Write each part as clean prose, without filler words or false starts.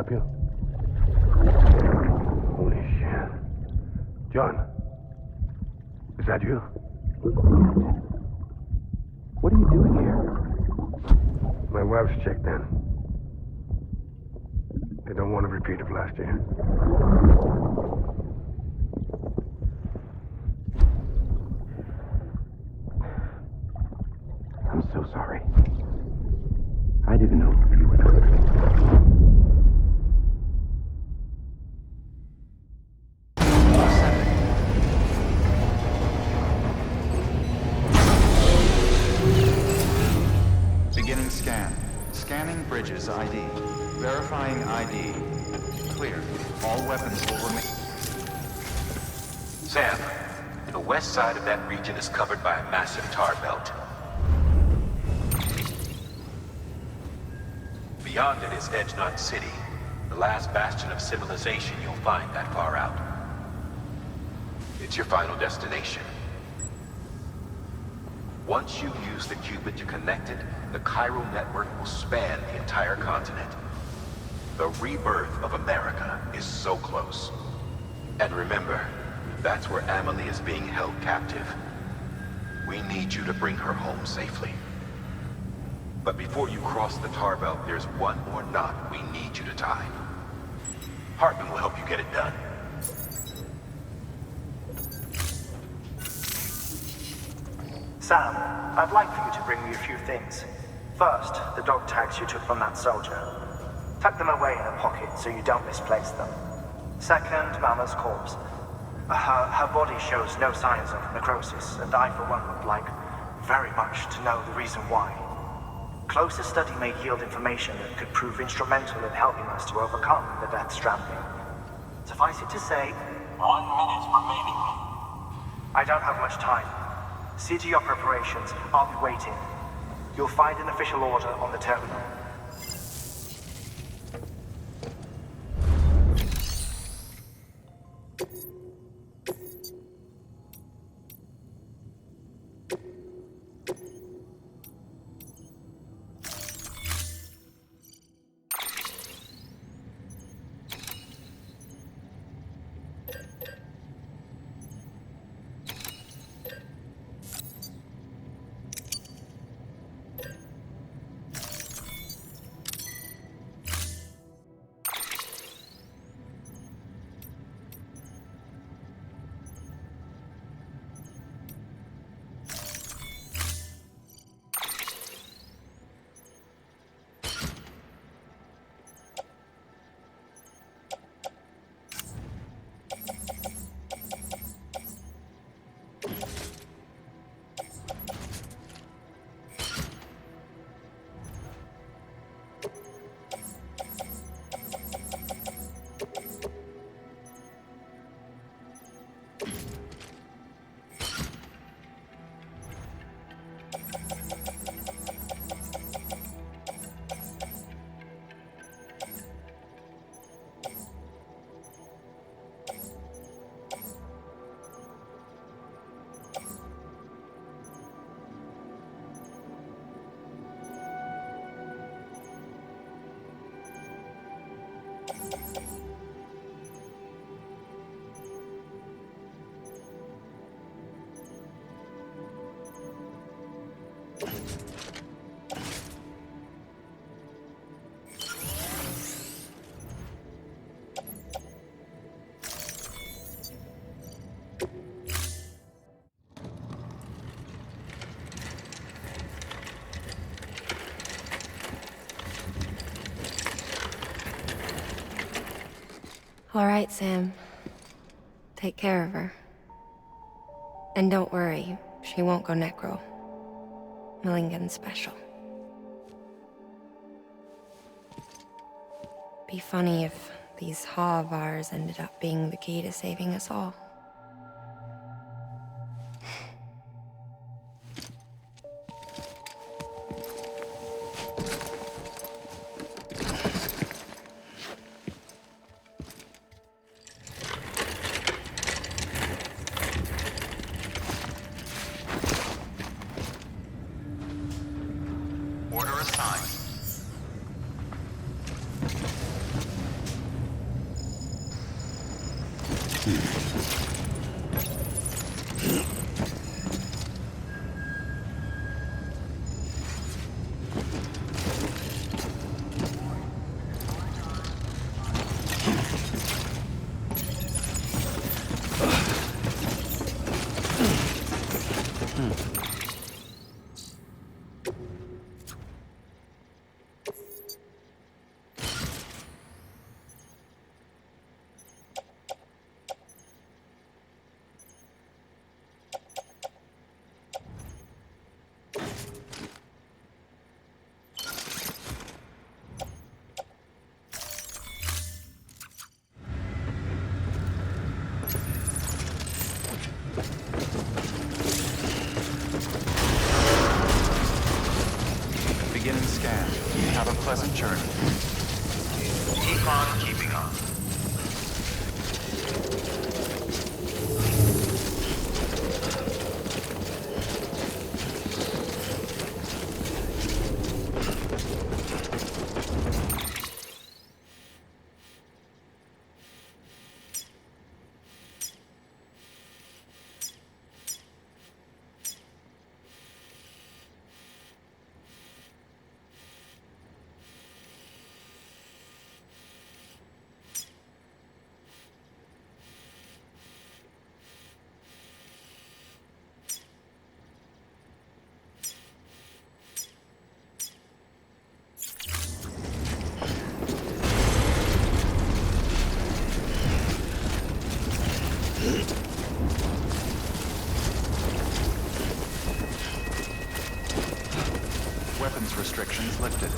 stop you? Holy shit. John, is that you? What are you doing here? My wife's checked in. They don't want a repeat of last year. I'm so sorry. I didn't know you were done. Beginning scan. Scanning bridges ID. Verifying ID. Clear. All weapons will remain. Sam, the west side of that region is covered by a massive tar belt. Beyond it is Edge Knot City, the last bastion of civilization you'll find that far out. It's your final destination. Once you use the qubit to connect it, the chiral network will span the entire continent. The rebirth of America is so close. And remember, that's where Amelie is being held captive. We need you to bring her home safely. But before you cross the tar belt, there's one more knot we need you to tie. Hartman will help you get it done. Sam, I'd like for you to bring me a few things. First, the dog tags you took from that soldier. Tuck them away in a pocket so you don't misplace them. Second, Mama's corpse. Her body shows no signs of necrosis, and I, for one, would like very much to know the reason why. Closer study may yield information that could prove instrumental in helping us to overcome the death stranding. Suffice it to say, 1 minute remaining. I don't have much time. See to your preparations. I'll be waiting. You'll find an official order on the terminal. All right, Sam. Take care of her. And don't worry, she won't go necro. Millingen's special. Be funny if these Ha of ours ended up being the key to saving us all. Order assigned. scan. Have a pleasant journey. Keep on keeping on. Weapons restrictions lifted.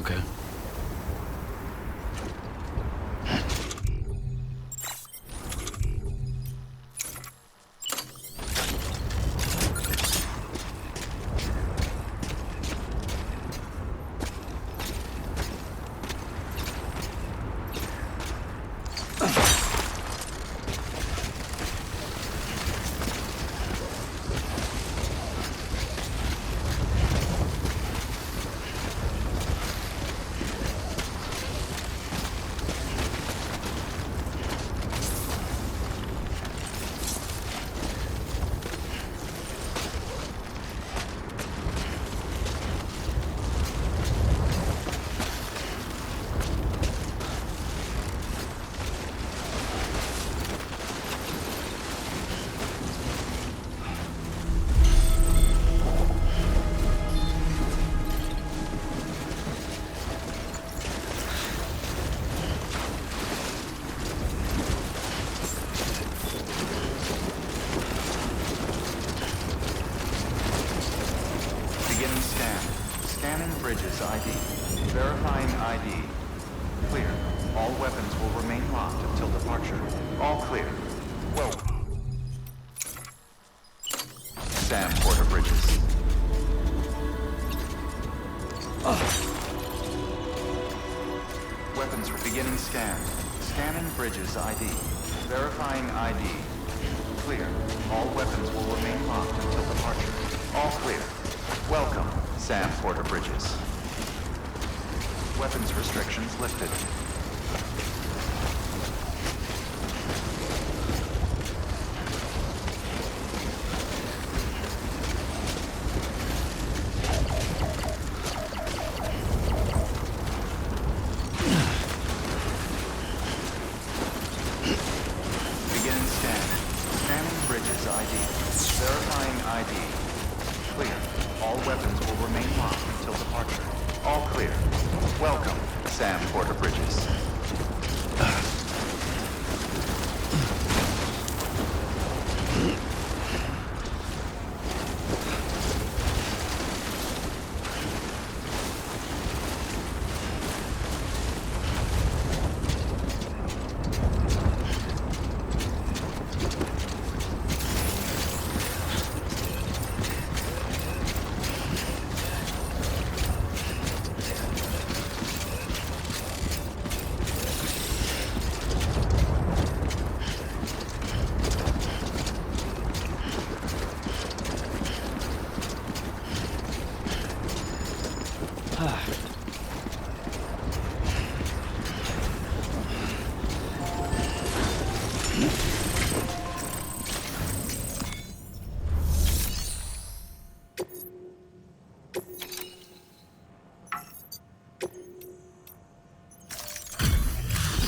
okay? Beginning scan. Scanning bridges ID. Verifying ID. Clear. All weapons will remain locked until departure. All clear. Welcome. Sam Porter Bridges. Weapons beginning scan. Scanning bridges ID. Verifying ID. Clear. All weapons will remain locked until departure. All clear. Welcome, Sam Porter Bridges. Weapons restrictions lifted. Beginning scan. Scanning bridges ID. Verifying ID. Clear. All weapons will remain locked until departure. All clear. Welcome, Sam Porter Bridges.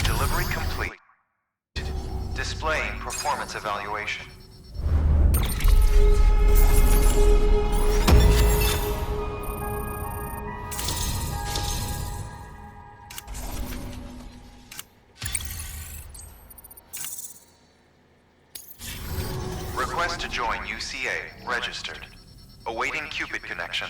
Delivery complete. Displaying performance evaluation. Request to join UCA registered. Awaiting Cupid connection.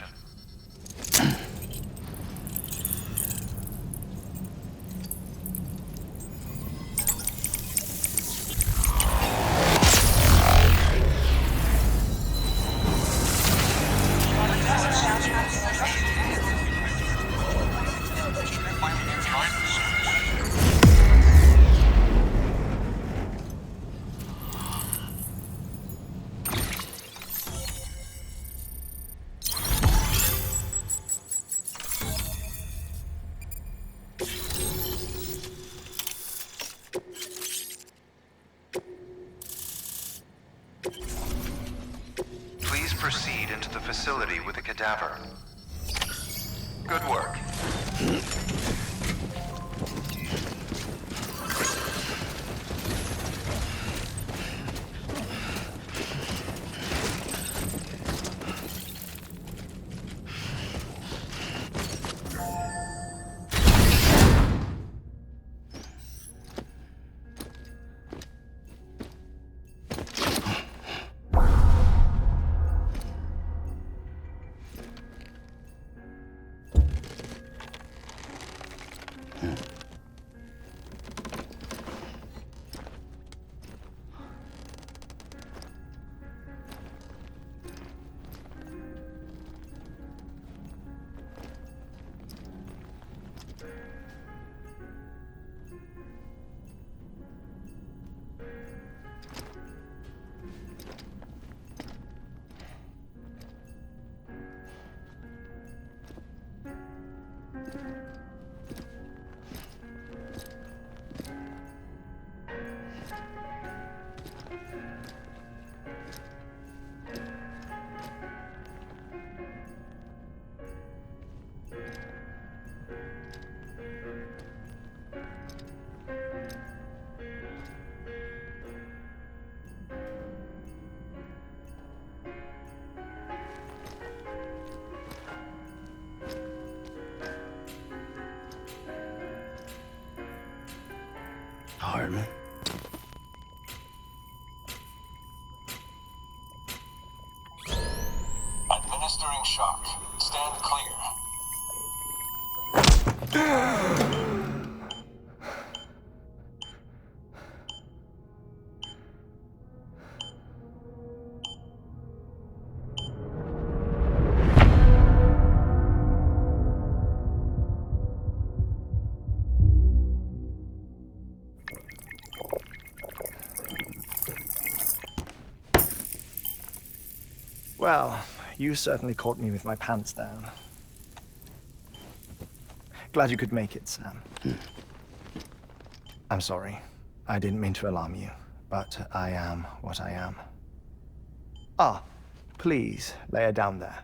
Please proceed into the facility with the cadaver. Good work. Hartman. Administering shock. Stand clear. Well, you certainly caught me with my pants down. Glad you could make it, Sam. I'm sorry. I didn't mean to alarm you, but I am what I am. Ah, please, lay her down there.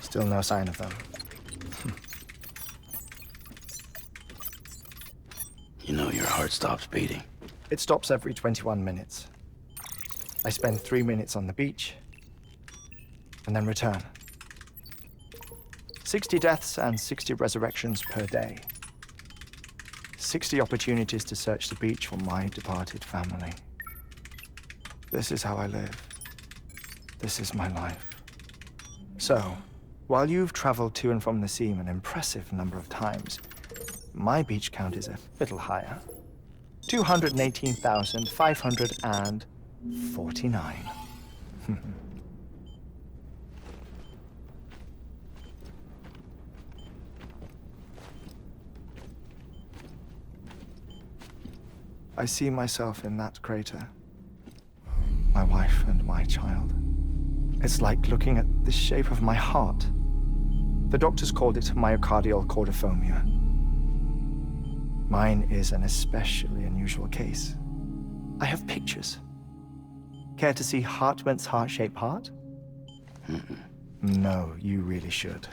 Still no sign of them. You know your heart stops beating. It stops every 21 minutes. I spend 3 minutes on the beach, and then return. 60 deaths and 60 resurrections per day. 60 opportunities to search the beach for my departed family. This is how I live. This is my life. So, while you've traveled to and from the seam an impressive number of times, my beach count is a little higher. 218,549. I see myself in that crater. My wife and my child. It's like looking at the shape of my heart. The doctors called it myocardial cordiformia. Mine is an especially unusual case. I have pictures. Care to see Hartman's heart-shaped heart? No, you really should.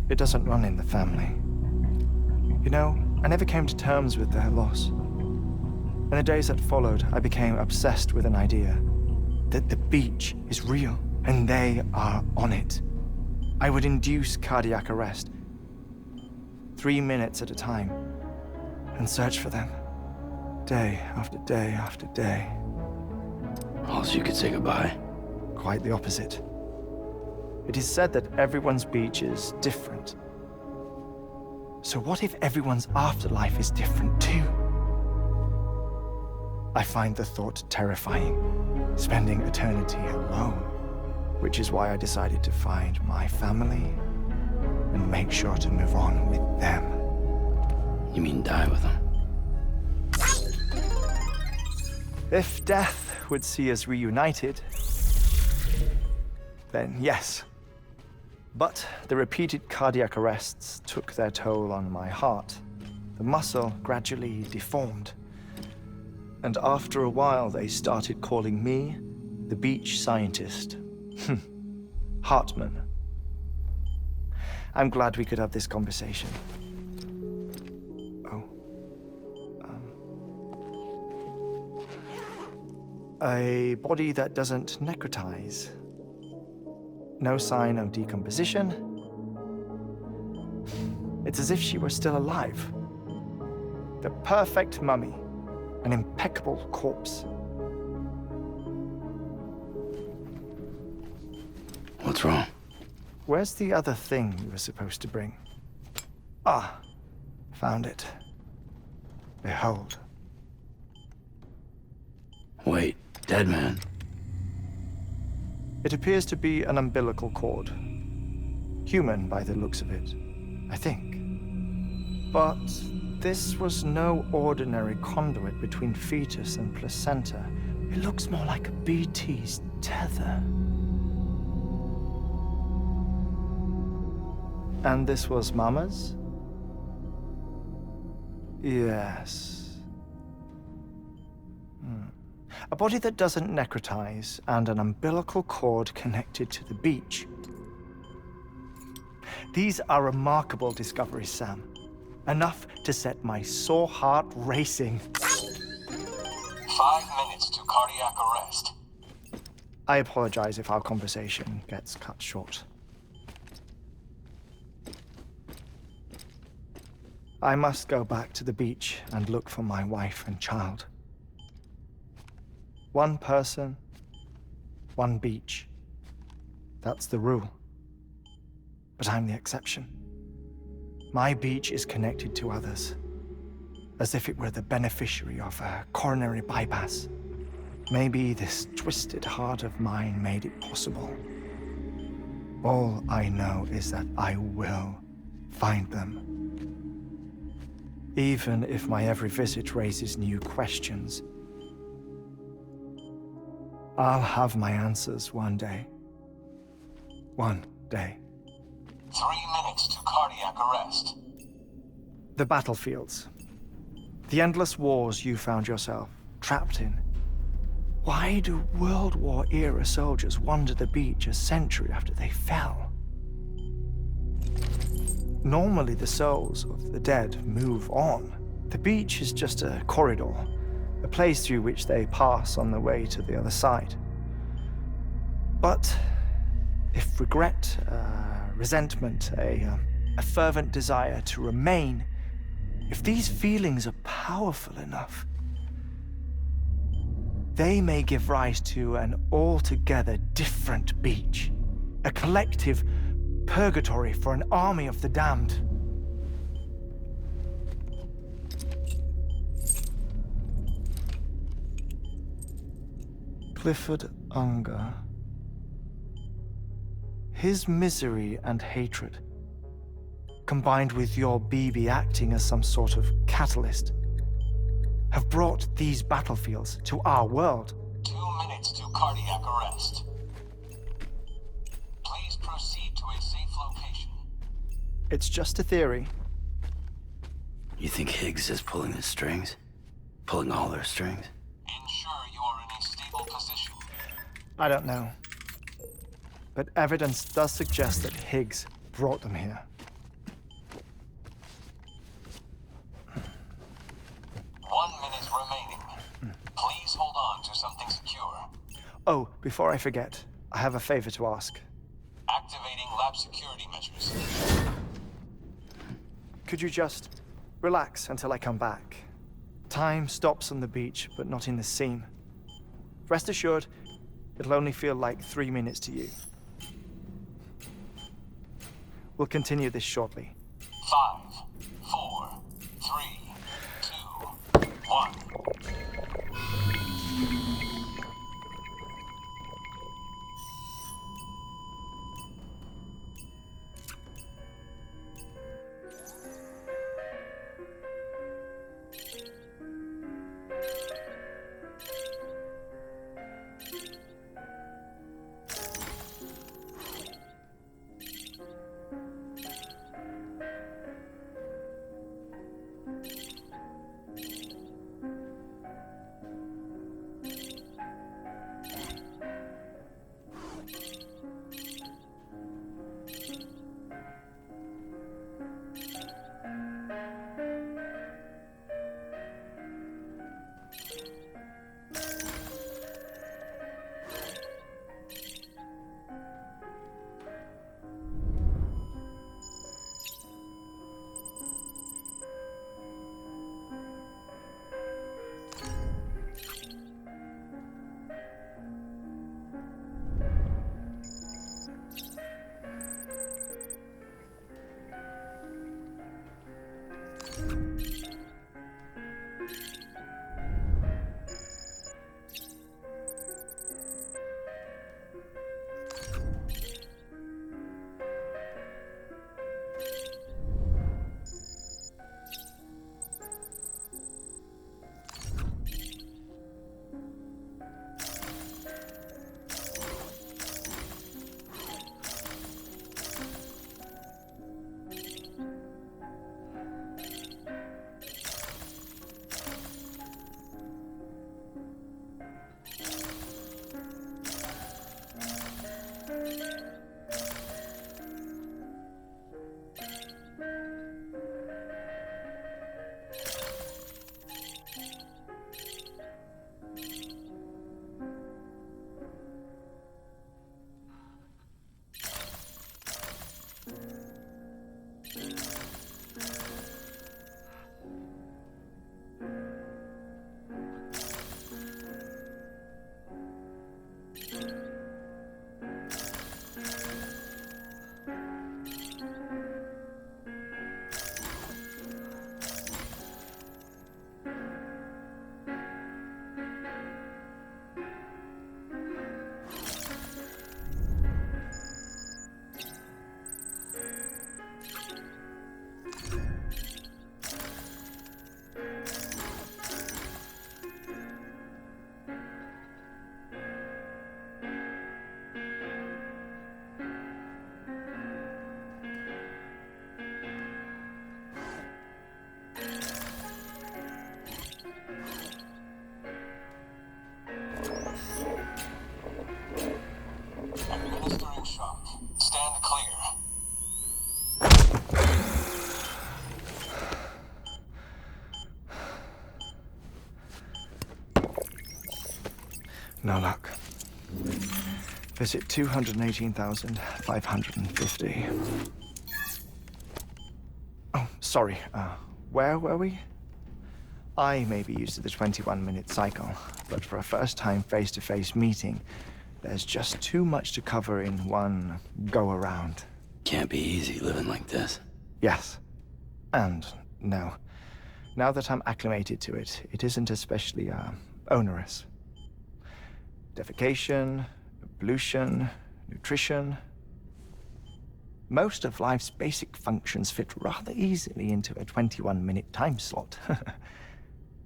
It doesn't run in the family. You know, I never came to terms with their loss. In the days that followed, I became obsessed with an idea that the beach is real and they are on it. I would induce cardiac arrest, 3 minutes at a time, and search for them, day after day after day. Also, you could say goodbye. Quite the opposite. It is said that everyone's beach is different. So what if everyone's afterlife is different too? I find the thought terrifying, spending eternity alone, which is why I decided to find my family and make sure to move on with them. You mean die with them? If death would see us reunited, then yes. But the repeated cardiac arrests took their toll on my heart. The muscle gradually deformed. And after a while, they started calling me the beach scientist. Hartman. I'm glad we could have this conversation. Oh. A body that doesn't necrotize. No sign of decomposition. It's as if she were still alive. The perfect mummy. An impeccable corpse. What's wrong? Where's the other thing you were supposed to bring? Ah, found it. Behold. Wait, dead man. It appears to be an umbilical cord. Human by the looks of it, I think. But this was no ordinary conduit between fetus and placenta. It looks more like a BT's tether. And this was Mama's? Yes. A body that doesn't necrotize and an umbilical cord connected to the beach. These are remarkable discoveries, Sam. Enough to set my sore heart racing. 5 minutes to cardiac arrest. I apologize if our conversation gets cut short. I must go back to the beach and look for my wife and child. One person, one beach. That's the rule. But I'm the exception. My beach is connected to others, as if it were the beneficiary of a coronary bypass. Maybe this twisted heart of mine made it possible. All I know is that I will find them. Even if my every visit raises new questions, I'll have my answers one day. One day. 3 minutes to cardiac arrest. The battlefields. The endless wars you found yourself trapped in. Why do World War-era soldiers wander the beach a century after they fell? Normally, the souls of the dead move on. The beach is just a corridor, a place through which they pass on the way to the other side. But if regret, resentment, a fervent desire to remain, if these feelings are powerful enough, they may give rise to an altogether different beach, a collective purgatory for an army of the damned. Clifford Unger. His misery and hatred, combined with your BB acting as some sort of catalyst, have brought these battlefields to our world. 2 minutes to cardiac arrest. Please proceed to a safe location. It's just a theory. You think Higgs is pulling the strings? Pulling all their strings? Ensure you are in a stable position. I don't know. But evidence does suggest that Higgs brought them here. 1 minute remaining. Please hold on to something secure. Oh, before I forget, I have a favor to ask. Activating lab security measures. Could you just relax until I come back? Time stops on the beach, but not in the scene. Rest assured, it'll only feel like 3 minutes to you. We'll continue this shortly. 5, 4, 3, 2, 1. No luck. Visit 218,550. Oh, sorry. Where were we? I may be used to the 21-minute cycle, but for a first-time face-to-face meeting, there's just too much to cover in one go-around. Can't be easy living like this. Yes. And no. Now that I'm acclimated to it, it isn't especially, onerous. Defecation, pollution, nutrition. Most of life's basic functions fit rather easily into a 21-minute time slot.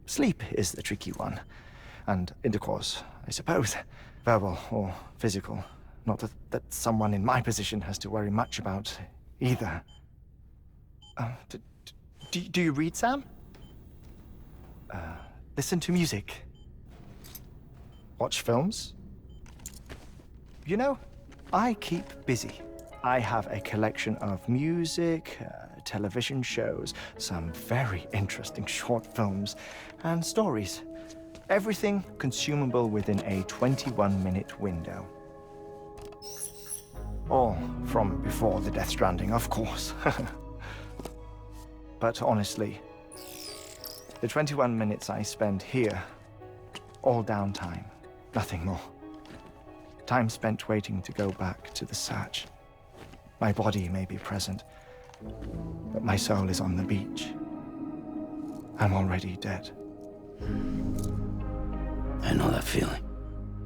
Sleep is the tricky one. And intercourse, I suppose. Verbal or physical. Not that someone in my position has to worry much about either. Do you read, Sam? Listen to music. Watch films. You know, I keep busy. I have a collection of music, television shows, some very interesting short films, and stories. Everything consumable within a 21-minute window. All from before the Death Stranding, of course. But honestly, the 21 minutes I spend here, all downtime, nothing more. Time spent waiting to go back to the search. My body may be present, but my soul is on the beach. I'm already dead. I know that feeling.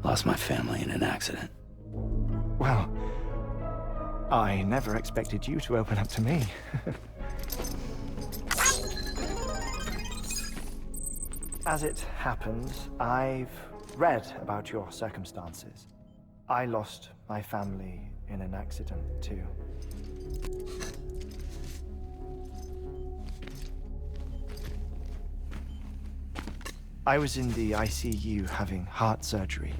Lost my family in an accident. Well, I never expected you to open up to me. As it happens, I've read about your circumstances. I lost my family in an accident, too. I was in the ICU having heart surgery,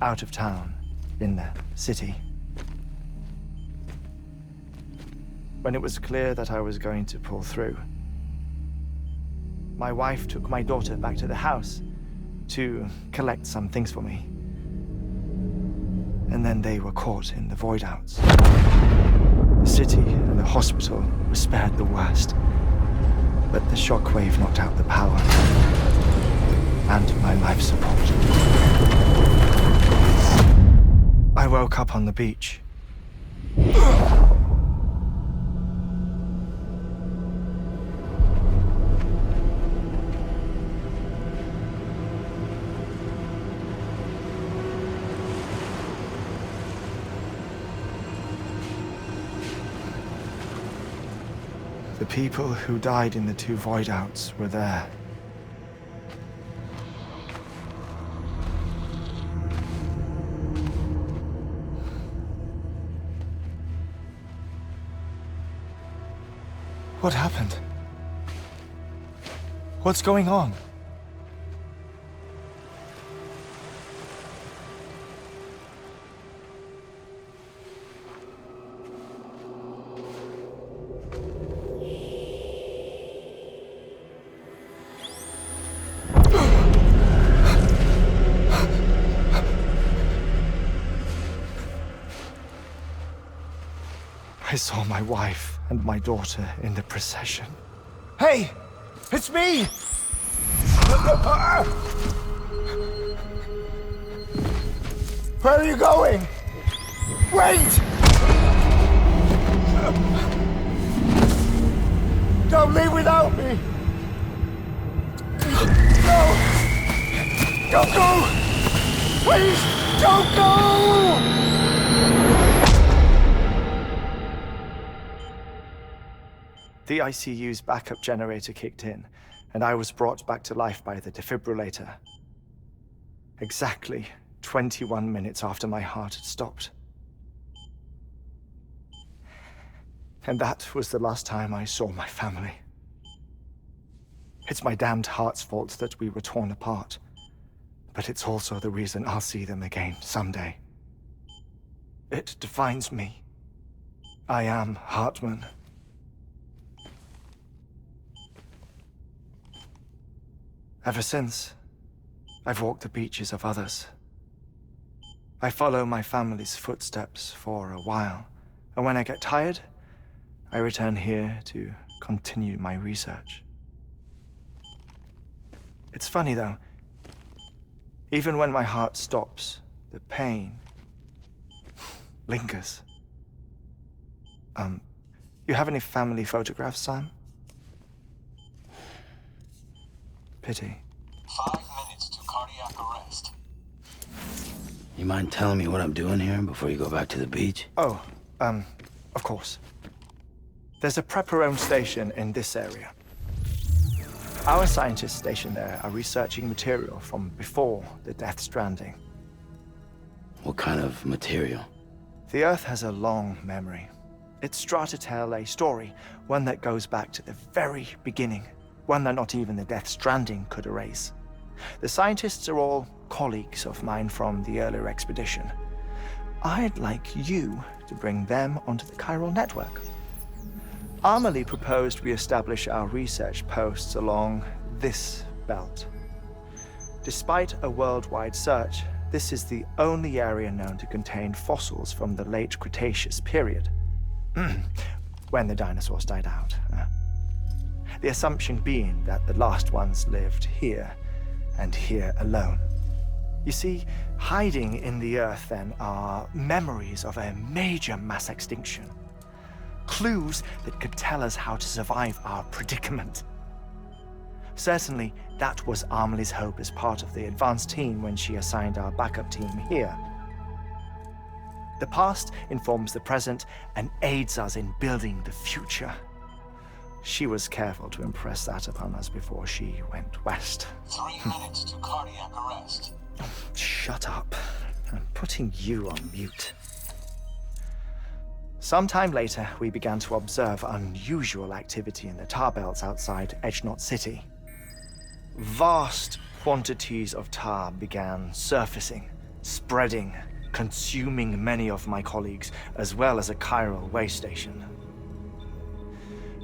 out of town, in the city. When it was clear that I was going to pull through, my wife took my daughter back to the house to collect some things for me. And then they were caught in the void-outs. The city and the hospital were spared the worst, but the shockwave knocked out the power and my life support. I woke up on the beach. The people who died in the two void-outs were there. What happened? What's going on? I saw my wife and my daughter in the procession. Hey! It's me! Where are you going? Wait! Don't leave without me! No! Don't go! Please, don't go! The ICU's backup generator kicked in, and I was brought back to life by the defibrillator. Exactly 21 minutes after my heart had stopped. And that was the last time I saw my family. It's my damned heart's fault that we were torn apart, but it's also the reason I'll see them again someday. It defines me. I am Hartman. Ever since, I've walked the beaches of others, I follow my family's footsteps for a while, and when I get tired, I return here to continue my research. It's funny though, even when my heart stops, the pain lingers. You have any family photographs, Sam? Pity. 5 minutes to cardiac arrest. You mind telling me what I'm doing here before you go back to the beach? Oh, of course. There's a prep-your-own station in this area. Our scientists stationed there are researching material from before the Death Stranding. What kind of material? The Earth has a long memory. It's trying to tell a story, one that goes back to the very beginning, one that not even the Death Stranding could erase. The scientists are all colleagues of mine from the earlier expedition. I'd like you to bring them onto the chiral network. Amelie proposed we establish our research posts along this belt. Despite a worldwide search, this is the only area known to contain fossils from the late Cretaceous period, when the dinosaurs died out. The assumption being that the last ones lived here, and here alone. You see, hiding in the Earth then are memories of a major mass extinction. Clues that could tell us how to survive our predicament. Certainly, that was Amelie's hope as part of the advanced team when she assigned our backup team here. The past informs the present and aids us in building the future. She was careful to impress that upon us before she went west. 3 minutes to cardiac arrest. Shut up. I'm putting you on mute. Sometime later, we began to observe unusual activity in the tar belts outside Edgenot City. Vast quantities of tar began surfacing, spreading, consuming many of my colleagues, as well as a chiral way station.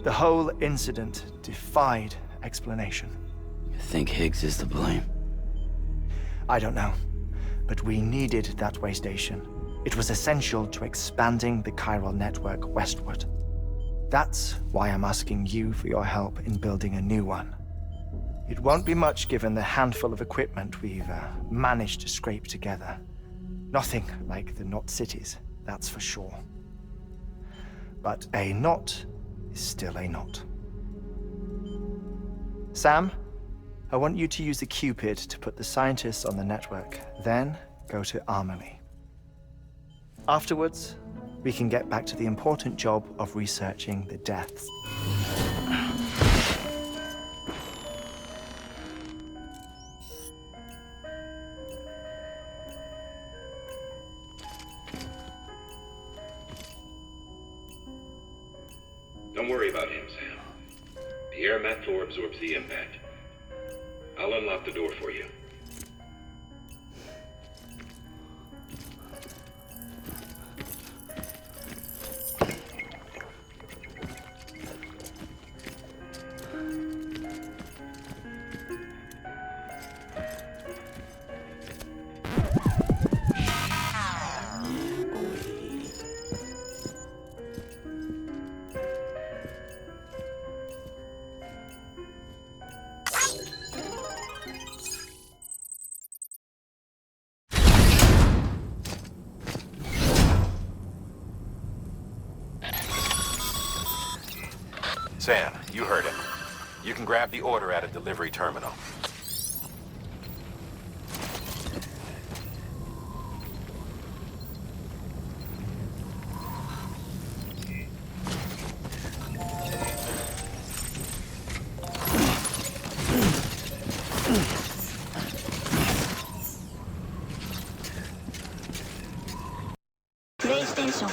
The whole incident defied explanation. You think Higgs is to blame? I don't know, but we needed that way station. It was essential to expanding the chiral network westward. That's why I'm asking you for your help in building a new one. It won't be much given the handful of equipment we've managed to scrape together. Nothing like the knot cities, that's for sure. But a knot is still a knot. Sam, I want you to use the Cupid to put the scientists on the network, then go to Amelie. Afterwards, we can get back to the important job of researching the deaths. Don't worry about him, Sam. The air mat floor absorbs the impact. I'll unlock the door for you. Sam, you heard it. You can grab the order at a delivery terminal. PlayStation